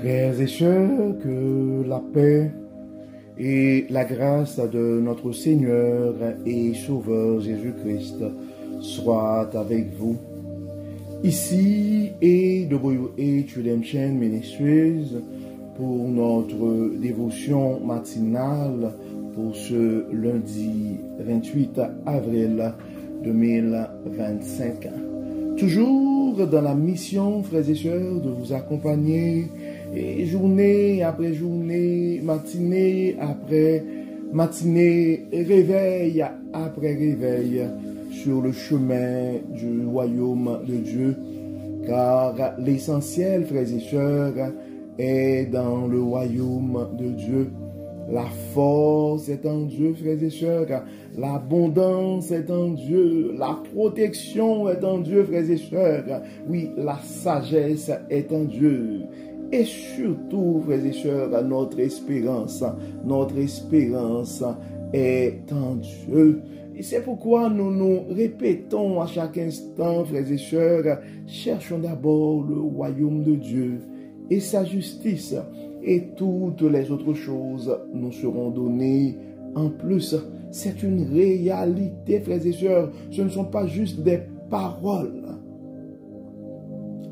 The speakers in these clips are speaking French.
Frères et sœurs, que la paix et la grâce de notre Seigneur et Sauveur Jésus-Christ soient avec vous. Ici et de Redemption Ministries pour notre dévotion matinale pour ce lundi 28 avril 2025. Toujours dans la mission, frères et sœurs, de vous accompagner et journée après journée, matinée après matinée, réveil après réveil, sur le chemin du royaume de Dieu, car l'essentiel, frères et sœurs, est dans le royaume de Dieu. La force est en Dieu, frères et sœurs. L'abondance est en Dieu. La protection est en Dieu, frères et sœurs. Oui, la sagesse est en Dieu. Et surtout, frères et sœurs, notre espérance est en Dieu. Et c'est pourquoi nous nous répétons à chaque instant, frères et sœurs, cherchons d'abord le royaume de Dieu et sa justice, et toutes les autres choses nous seront données en plus. C'est une réalité, frères et sœurs. Ce ne sont pas juste des paroles.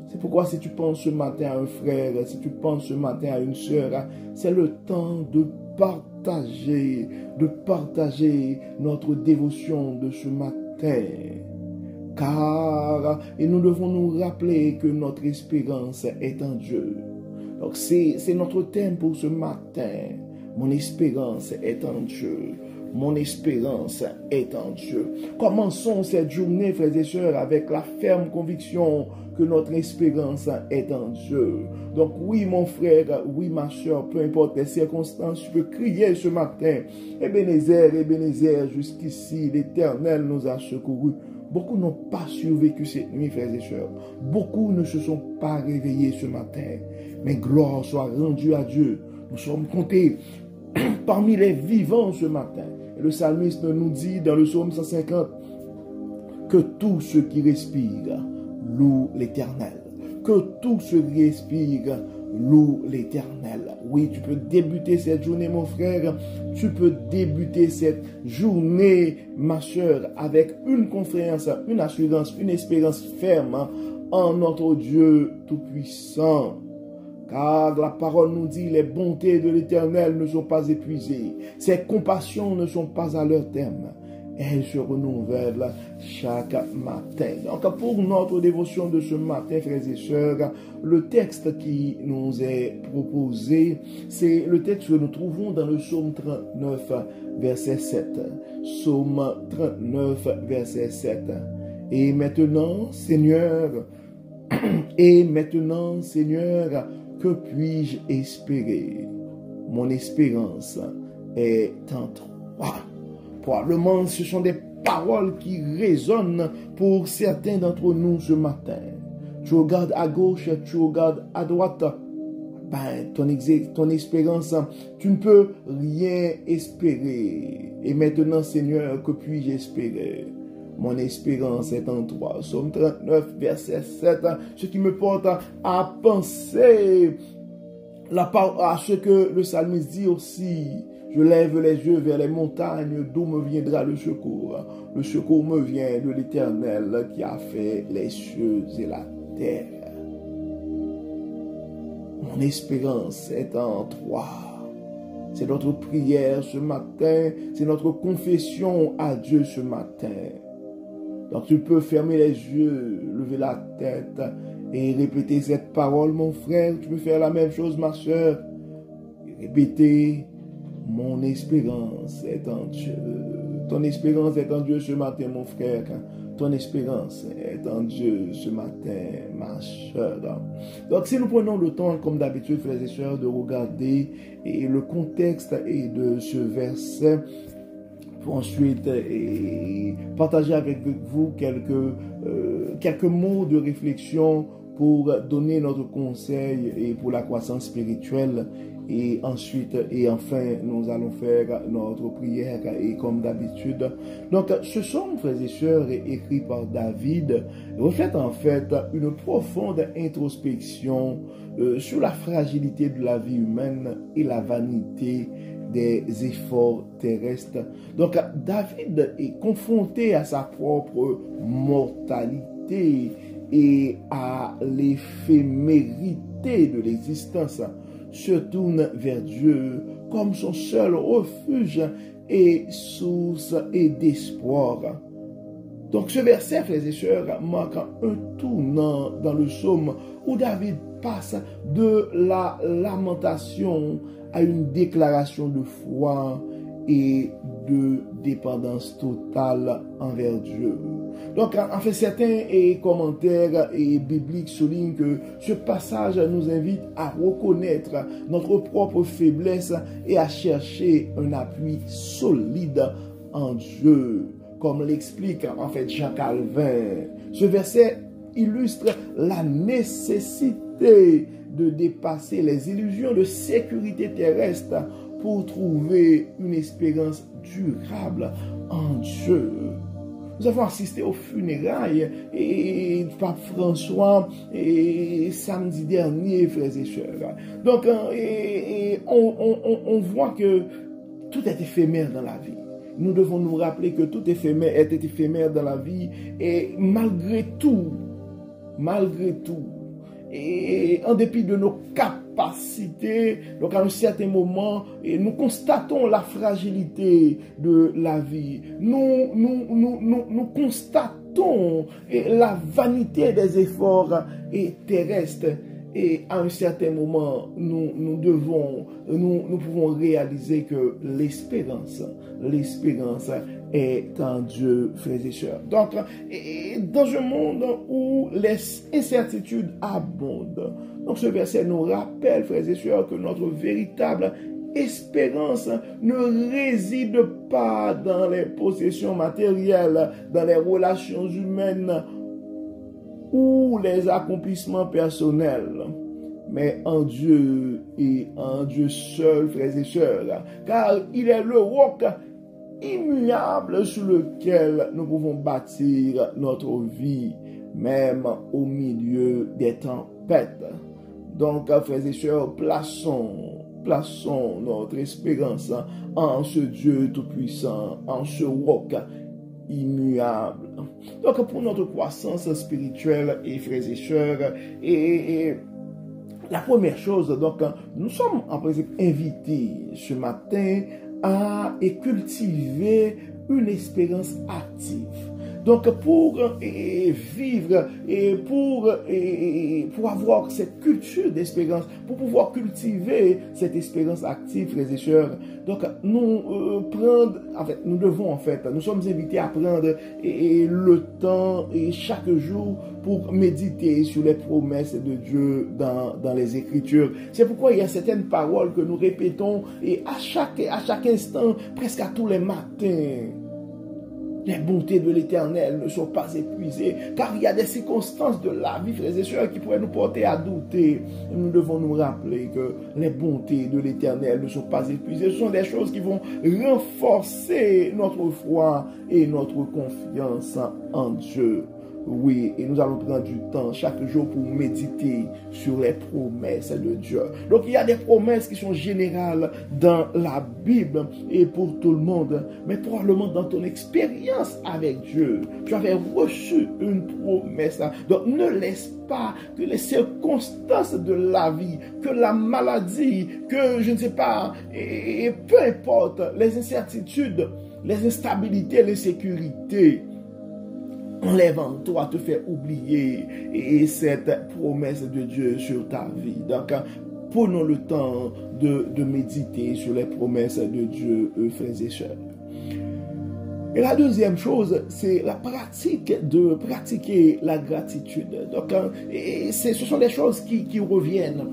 C'est pourquoi si tu penses ce matin à un frère, si tu penses ce matin à une sœur, c'est le temps de partager notre dévotion de ce matin. Car et nous devons nous rappeler que notre espérance est en Dieu. Donc c'est notre thème pour ce matin. Mon espérance est en Dieu. Mon espérance est en Dieu. Commençons cette journée, frères et sœurs, avec la ferme conviction que notre espérance est en Dieu. Donc oui, mon frère, oui, ma sœur, peu importe les circonstances, tu peux crier ce matin. Ebenezer, Ebenezer, jusqu'ici, l'Éternel nous a secourus. Beaucoup n'ont pas survécu cette nuit, frères et sœurs. Beaucoup ne se sont pas réveillés ce matin. Mais gloire soit rendue à Dieu. Nous sommes comptés parmi les vivants ce matin. Et le psalmiste nous dit dans le psaume 150 que tous ceux qui respirent louent l'Éternel. Que tous ceux qui respirent louent l'Éternel. Oui, tu peux débuter cette journée, mon frère. Tu peux débuter cette journée, ma soeur, avec une confiance, une assurance, une espérance ferme en notre Dieu Tout-Puissant. Car la parole nous dit, les bontés de l'Éternel ne sont pas épuisées. Ses compassions ne sont pas à leur terme. Elles se renouvellent chaque matin. Donc pour notre dévotion de ce matin, frères et sœurs, le texte qui nous est proposé, c'est le texte que nous trouvons dans le psaume 39, verset 7. Psaume 39, verset 7. Et maintenant, Seigneur, que puis-je espérer? Mon espérance est en toi. Probablement, ce sont des paroles qui résonnent pour certains d'entre nous ce matin. Tu regardes à gauche, tu regardes à droite. Ton espérance, tu ne peux rien espérer. Et maintenant, Seigneur, que puis-je espérer? Mon espérance est en toi. Psaume 39, verset 7. Ce qui me porte à penser à ce que le psalmiste dit aussi. Je lève les yeux vers les montagnes, d'où me viendra le secours. Le secours me vient de l'Éternel qui a fait les cieux et la terre. Mon espérance est en toi. C'est notre prière ce matin, c'est notre confession à Dieu ce matin. Donc tu peux fermer les yeux, lever la tête et répéter cette parole, mon frère. Tu peux faire la même chose, ma soeur. Répéter, mon espérance est en Dieu. Ton espérance est en Dieu ce matin, mon frère. Ton espérance est en Dieu ce matin, ma soeur. Donc si nous prenons le temps, comme d'habitude, frères et sœurs, de regarder le contexte et de ce verset, pour ensuite partager avec vous quelques mots de réflexion pour donner notre conseil et pour la croissance spirituelle. Et ensuite, et enfin, nous allons faire notre prière et comme d'habitude. Donc, ce psaume, frères et sœurs, écrit par David, reflète en fait une profonde introspection sur la fragilité de la vie humaine et la vanité des efforts terrestres. Donc, David est confronté à sa propre mortalité et à l'éphémérité de l'existence, se tourne vers Dieu comme son seul refuge et source et d'espoir. Donc ce verset, frères et sœurs, marque un tournant dans le psaume où David passe de la lamentation à une déclaration de foi et de dépendance totale envers Dieu. Donc, en fait, certains commentaires bibliques soulignent que ce passage nous invite à reconnaître notre propre faiblesse et à chercher un appui solide en Dieu, comme l'explique en fait Jean Calvin. Ce verset illustre la nécessité de dépasser les illusions de sécurité terrestre pour trouver une espérance durable en Dieu. Nous avons assisté aux funérailles et pape François et samedi dernier, frères et sœurs. Donc, on voit que tout est éphémère dans la vie. Nous devons nous rappeler que tout est éphémère dans la vie et malgré tout, et en dépit de nos capacités, donc à un certain moment, nous constatons la fragilité de la vie. Nous constatons la vanité des efforts terrestres. Et à un certain moment, nous pouvons réaliser que l'espérance est en Dieu, frères et sœurs. Donc, dans un monde où les incertitudes abondent, donc ce verset nous rappelle, frères et sœurs, que notre véritable espérance ne réside pas dans les possessions matérielles, dans les relations humaines, ou les accomplissements personnels, mais en Dieu et en Dieu seul, frères et sœurs, car il est le roc immuable sur lequel nous pouvons bâtir notre vie, même au milieu des tempêtes. Donc, frères et sœurs, plaçons notre espérance en ce Dieu tout-puissant, en ce roc immuable. Donc, pour notre croissance spirituelle, et frères et sœurs, et la première chose, donc, nous sommes en principe invités ce matin à cultiver une espérance active. Donc, pour vivre et pour avoir cette culture d'espérance, pour pouvoir cultiver cette espérance active, frères et sœurs, donc, nous sommes invités à prendre le temps chaque jour pour méditer sur les promesses de Dieu dans les Écritures. C'est pourquoi il y a certaines paroles que nous répétons à chaque instant, presque à tous les matins. Les bontés de l'Éternel ne sont pas épuisées, car il y a des circonstances de la vie, frères et sœurs, qui pourraient nous porter à douter. Et nous devons nous rappeler que les bontés de l'Éternel ne sont pas épuisées. Ce sont des choses qui vont renforcer notre foi et notre confiance en Dieu. Oui, et nous allons prendre du temps chaque jour pour méditer sur les promesses de Dieu. Donc, il y a des promesses qui sont générales dans la Bible et pour tout le monde. Mais probablement dans ton expérience avec Dieu, tu avais reçu une promesse. Donc, ne laisse pas que les circonstances de la vie, que la maladie, que je ne sais pas, et peu importe, les incertitudes, les instabilités, l'insécurité, enlève en toi, te fait oublier cette promesse de Dieu sur ta vie. Donc, prenons le temps de méditer sur les promesses de Dieu, frères et sœurs. Et la deuxième chose, c'est la pratique de pratiquer la gratitude. Donc, ce sont des choses qui reviennent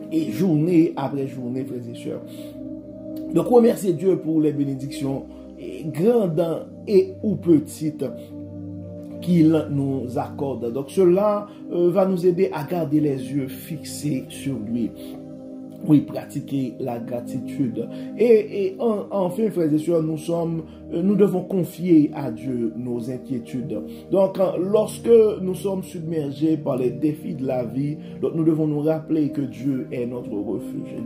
et journée après journée, frères et sœurs. Donc, remercier Dieu pour les bénédictions grandes et ou petites qu'il nous accorde. Donc cela va nous aider à garder les yeux fixés sur lui. Oui, pratiquer la gratitude. Et enfin, frères et sœurs, nous devons confier à Dieu nos inquiétudes. Donc, lorsque nous sommes submergés par les défis de la vie, donc nous devons nous rappeler que Dieu est notre refuge.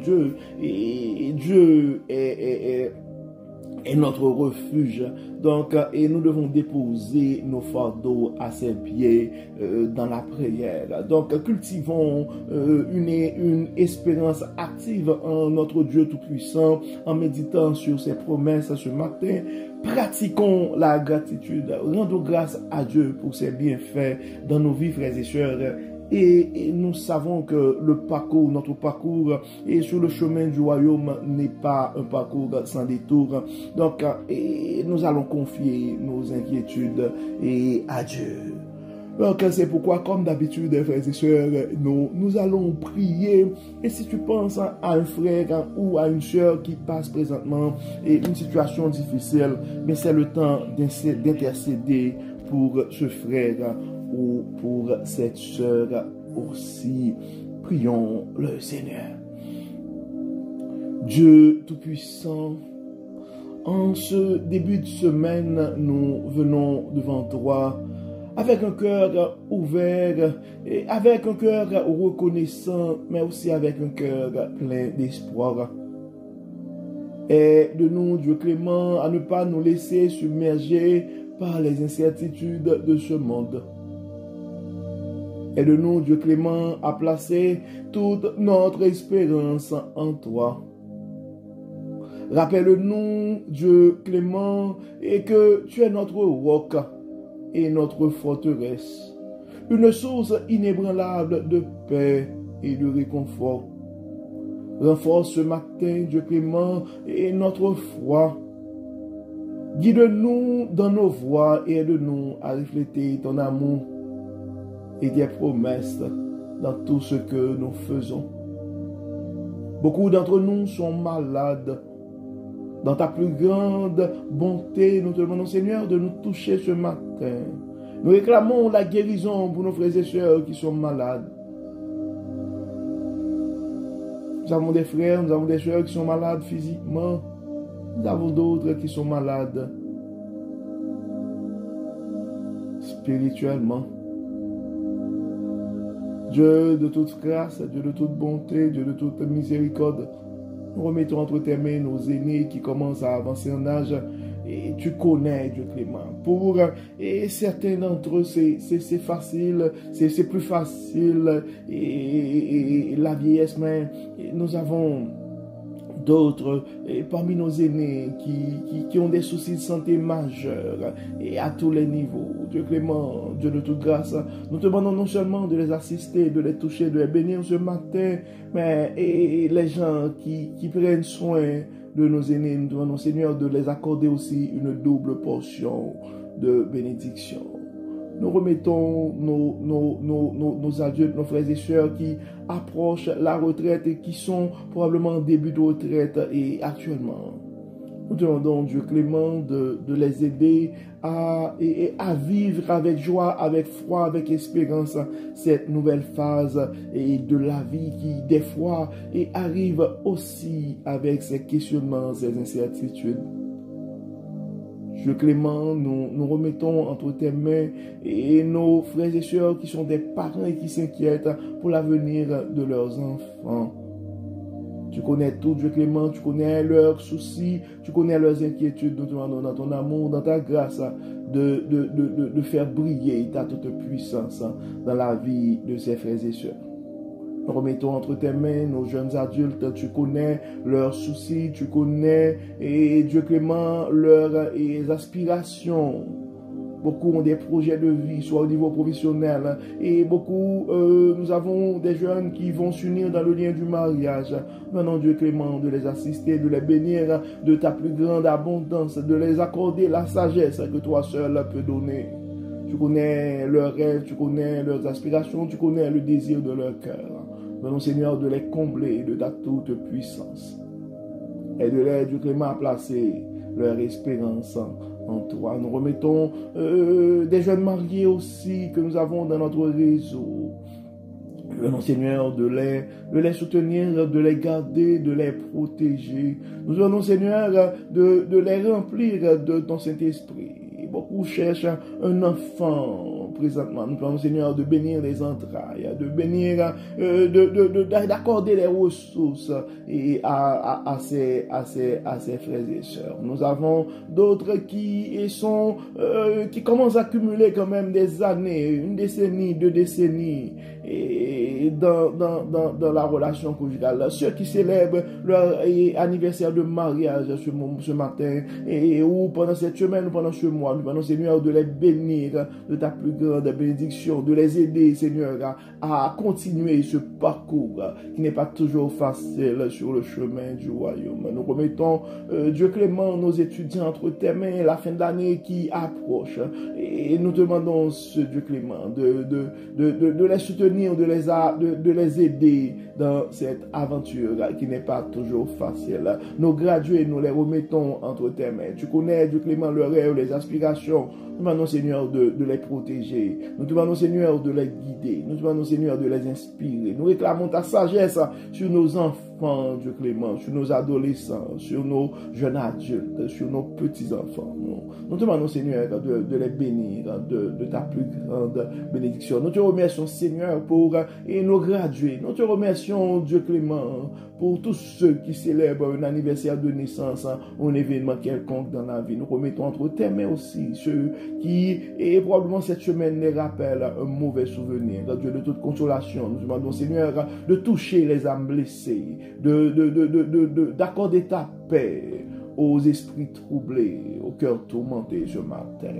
Dieu est notre refuge. Donc, et nous devons déposer nos fardeaux à ses pieds dans la prière. Donc, cultivons une espérance active en notre Dieu Tout-Puissant, en méditant sur ses promesses ce matin. Pratiquons la gratitude. Rendons grâce à Dieu pour ses bienfaits dans nos vies, frères et sœurs. Et nous savons que notre parcours et sur le chemin du royaume n'est pas un parcours sans détour. Donc, nous allons confier nos inquiétudes à Dieu. Donc, c'est pourquoi, comme d'habitude, frères et sœurs, nous allons prier. Et si tu penses à un frère ou à une sœur qui passe présentement une situation difficile, mais c'est le temps d'intercéder pour ce frère ou pour cette sœur aussi. Prions le Seigneur. Dieu Tout-Puissant, en ce début de semaine, nous venons devant toi avec un cœur ouvert, et avec un cœur reconnaissant, mais aussi avec un cœur plein d'espoir. Aide-nous, Dieu clément, à ne pas nous laisser submerger par les incertitudes de ce monde. Aide-nous, Dieu clément, à placer toute notre espérance en toi. Rappelle-nous, Dieu clément, et que tu es notre roc et notre forteresse, une source inébranlable de paix et de réconfort. Renforce ce matin, Dieu clément, et notre foi. Guide-nous dans nos voies et aide-nous à refléter ton amour et tes promesses dans tout ce que nous faisons. Beaucoup d'entre nous sont malades. Dans ta plus grande bonté, nous te demandons, Seigneur, de nous toucher ce matin. Nous réclamons la guérison pour nos frères et sœurs qui sont malades. Nous avons des frères, nous avons des sœurs qui sont malades physiquement. Nous avons d'autres qui sont malades spirituellement. Dieu de toute grâce, Dieu de toute bonté, Dieu de toute miséricorde, nous remettons entre tes mains nos aînés qui commencent à avancer en âge. Et tu connais, Dieu clément. Pour certains d'entre eux, c'est facile, c'est plus facile. Et la vieillesse, mais nous avons d'autres parmi nos aînés qui ont des soucis de santé majeurs et à tous les niveaux. Dieu clément, Dieu de toute grâce, nous te demandons non seulement de les assister, de les toucher, de les bénir ce matin, mais les gens qui prennent soin de nos aînés, nous demandons, Seigneur, de les accorder aussi une double portion de bénédiction. Nous remettons nos adultes, nos frères et sœurs qui approchent la retraite et qui sont probablement en début de retraite et actuellement. Nous demandons, Dieu clément, de les aider à vivre avec joie, avec foi, avec espérance cette nouvelle phase et de la vie qui, des fois, arrive aussi avec ces questionnements, ces incertitudes. Dieu clément, nous remettons entre tes mains et nos frères et sœurs qui sont des parents et qui s'inquiètent pour l'avenir de leurs enfants. Tu connais tout, Dieu clément, tu connais leurs soucis, tu connais leurs inquiétudes. Nous te demandons dans ton amour, dans ta grâce, de faire briller ta toute puissance dans la vie de ces frères et sœurs. Nous remettons entre tes mains nos jeunes adultes, tu connais leurs soucis, tu connais, et Dieu clément, leurs aspirations. Beaucoup ont des projets de vie, soit au niveau professionnel, et beaucoup, nous avons des jeunes qui vont s'unir dans le lien du mariage. Maintenant, Dieu clément, de les assister, de les bénir de ta plus grande abondance, de les accorder la sagesse que toi seul peux donner. Tu connais leurs rêves, tu connais leurs aspirations, tu connais le désir de leur cœur. Maintenant, Seigneur, de les combler de ta toute puissance. Aide-les, Dieu clément, à placer leur espérance en toi. Nous remettons des jeunes mariés aussi que nous avons dans notre réseau. Nous venons, Seigneur, de les soutenir, de les garder, de les protéger. Nous venons, Seigneur, de les remplir de ton Saint-Esprit. Beaucoup cherchent un enfant présentement. Nous venons, Seigneur, de bénir les entrailles, de bénir, d'accorder les ressources à ses frères et sœurs. Nous avons d'autres qui commencent à cumuler quand même des années, une décennie, 2 décennies, et dans la relation conjugale. Ceux qui célèbrent leur anniversaire de mariage ce matin, ou pendant cette semaine ou pendant ce mois, nous venons, Seigneur, de les bénir de ta plus grande bénédiction, de les aider, Seigneur, à continuer ce parcours qui n'est pas toujours facile sur le chemin du royaume. Nous remettons, Dieu clément, nos étudiants entre tes mains, la fin d'année qui approche, et nous te demandons, ce Dieu clément, de les soutenir, de les aider dans cette aventure qui n'est pas toujours facile. Nos gradués, nous les remettons entre tes mains. Tu connais, Dieu clément, leurs rêves, les aspirations. Nous demandons, Seigneur, de les protéger. Nous demandons, Seigneur, de les guider. Nous demandons, Seigneur, de les inspirer. Nous réclamons ta sagesse sur nos enfants, Dieu clément, sur nos adolescents, sur nos jeunes adultes, sur nos petits-enfants. Nous demandons, Seigneur, de les bénir de ta plus grande bénédiction. Nous te remercions, Seigneur, pour nos gradués. Nous te remercions, Dieu clément, pour tous ceux qui célèbrent un anniversaire de naissance ou un événement quelconque dans la vie. Nous remettons entre tes mains aussi ceux qui, et probablement cette semaine, les rappellent un mauvais souvenir. Dieu de toute consolation, nous demandons, Seigneur, de toucher les âmes blessées, d'accorder ta paix aux esprits troublés, aux cœurs tourmentés ce matin.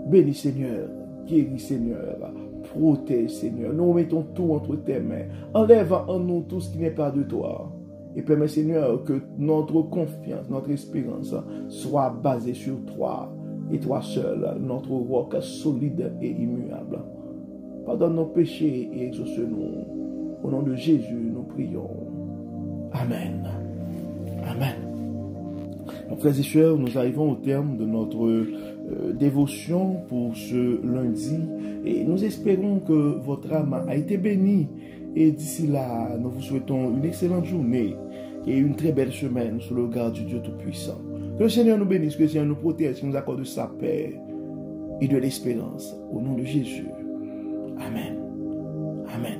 Bénis, Seigneur, guéris, Seigneur, protège, Seigneur. Nous mettons tout entre tes mains. Enlève en nous tout ce qui n'est pas de toi. Et permets, Seigneur, que notre confiance, notre espérance soit basée sur toi et toi seul, notre roc solide et immuable. Pardonne nos péchés et exauce-nous. Au nom de Jésus, nous prions. Amen. Amen. Donc, frères et sœurs, nous arrivons au terme de notre dévotion pour ce lundi et nous espérons que votre âme a été bénie. Et d'ici là, nous vous souhaitons une excellente journée et une très belle semaine sous le regard du Dieu Tout-Puissant. Que le Seigneur nous bénisse, que le Seigneur nous protège, qu'il nous accorde de sa paix et de l'espérance. Au nom de Jésus. Amen. Amen.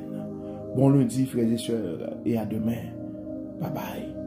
Bon lundi, frères et sœurs, et à demain. Bye bye.